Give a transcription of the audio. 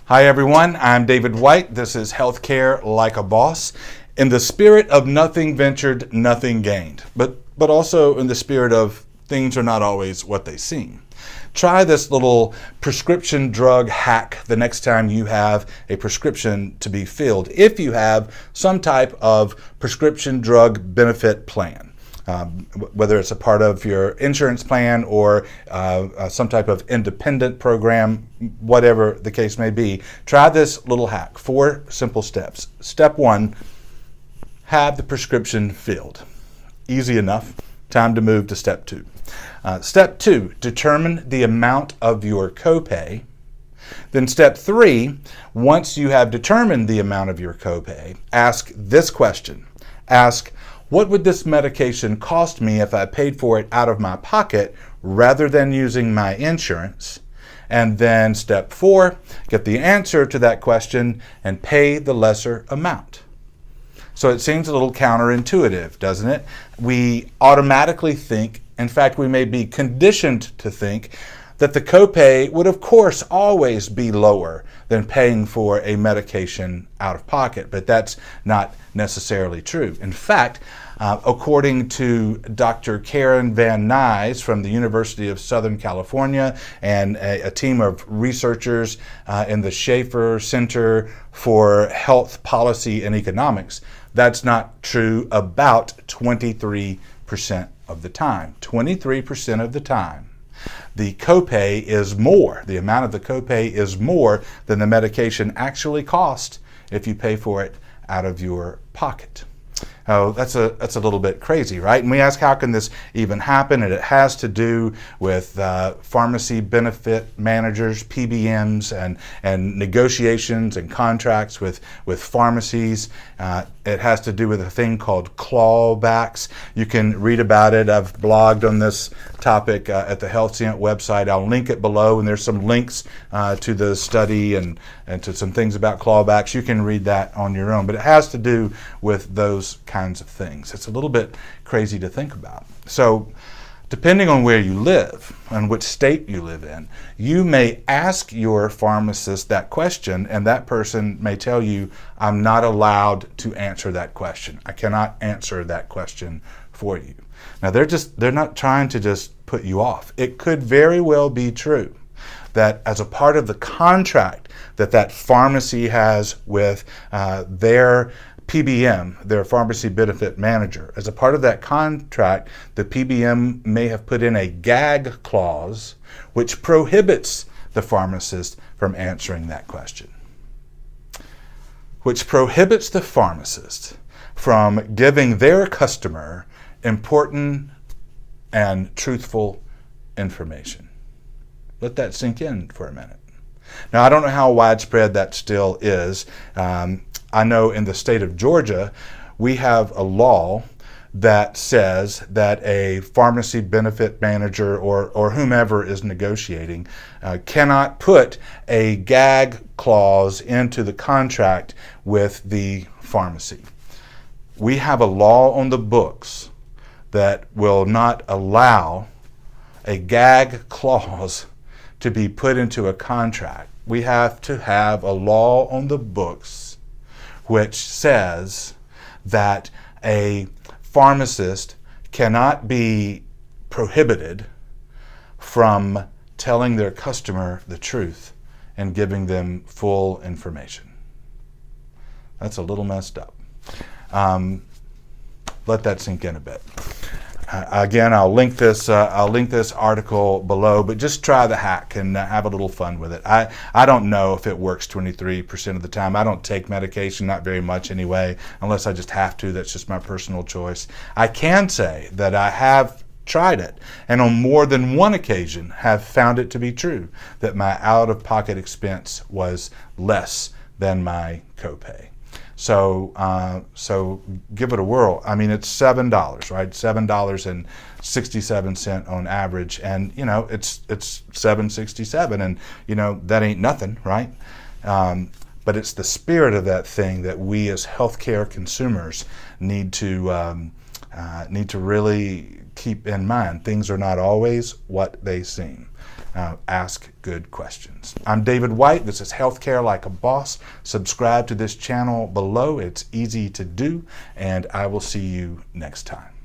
Hi everyone, I'm David White. This is Healthcare Like a Boss. In the spirit of nothing ventured, nothing gained, but also in the spirit of things are not always what they seem. Try this little prescription drug hack the next time you have a prescription to be filled, if you have some type of prescription drug benefit plan. Whether it's a part of your insurance plan or some type of independent program, whatever the case may be, try this little hack. 4 simple steps. Step 1, have the prescription filled. Easy enough. Time to move to step 2. Step 2, determine the amount of your copay. Then step 3, once you have determined the amount of your copay, ask this question. Ask, what would this medication cost me if I paid for it out of my pocket rather than using my insurance? And then step 4, get the answer to that question and pay the lesser amount. So it seems a little counterintuitive, doesn't it? We automatically think, in fact, we may be conditioned to think, that the copay would of course always be lower than paying for a medication out of pocket, but that's not necessarily true. In fact, according to Dr. Karen Van Nuys from the University of Southern California and a team of researchers in the Schaefer Center for Health Policy and Economics, that's not true about 23% of the time. 23% of the time. The copay is more, the amount of the copay is more than the medication actually costs if you pay for it out of your pocket. Oh, that's a little bit crazy, right? And we ask, how can this even happen? And it has to do with pharmacy benefit managers, PBMs, and negotiations and contracts with pharmacies. It has to do with a thing called clawbacks. You can read about it. I've blogged on this topic at the HealthScient website. I'll link it below, and there's some links to the study and to some things about clawbacks. You can read that on your own, but it has to do with those kinds of things. It's a little bit crazy to think about. So depending on where you live and which state you live in, you may ask your pharmacist that question, and that person may tell you, I'm not allowed to answer that question. I cannot answer that question for you. Now they're not trying to just put you off. It could very well be true that as a part of the contract that pharmacy has with their PBM, their pharmacy benefit manager, as a part of that contract, the PBM may have put in a gag clause which prohibits the pharmacist from answering that question, which prohibits the pharmacist from giving their customer important and truthful information. Let that sink in for a minute. Now, I don't know how widespread that still is. I know in the state of Georgia, we have a law that says that a pharmacy benefit manager or whomever is negotiating cannot put a gag clause into the contract with the pharmacy. We have a law on the books that will not allow a gag clause to be put into a contract. We have to have a law on the books which says that a pharmacist cannot be prohibited from telling their customer the truth and giving them full information. That's a little messed up. Let that sink in a bit. Again, I'll link this article below, but just try the hack and have a little fun with it. I don't know if it works 23% of the time. I don't take medication, not very much anyway, unless I just have to. That's just my personal choice. I can say that I have tried it, and on more than one occasion have found it to be true that my out-of-pocket expense was less than my copay. So give it a whirl. I mean, it's $7, right? $7.67 on average, and it's $7.67, and that ain't nothing, right? But it's the spirit of that thing that we as healthcare consumers need to need to really keep in mind things are not always what they seem. Ask good questions. I'm David White. This is Healthcare Like a Boss. Subscribe to this channel below. It's easy to do, and I will see you next time.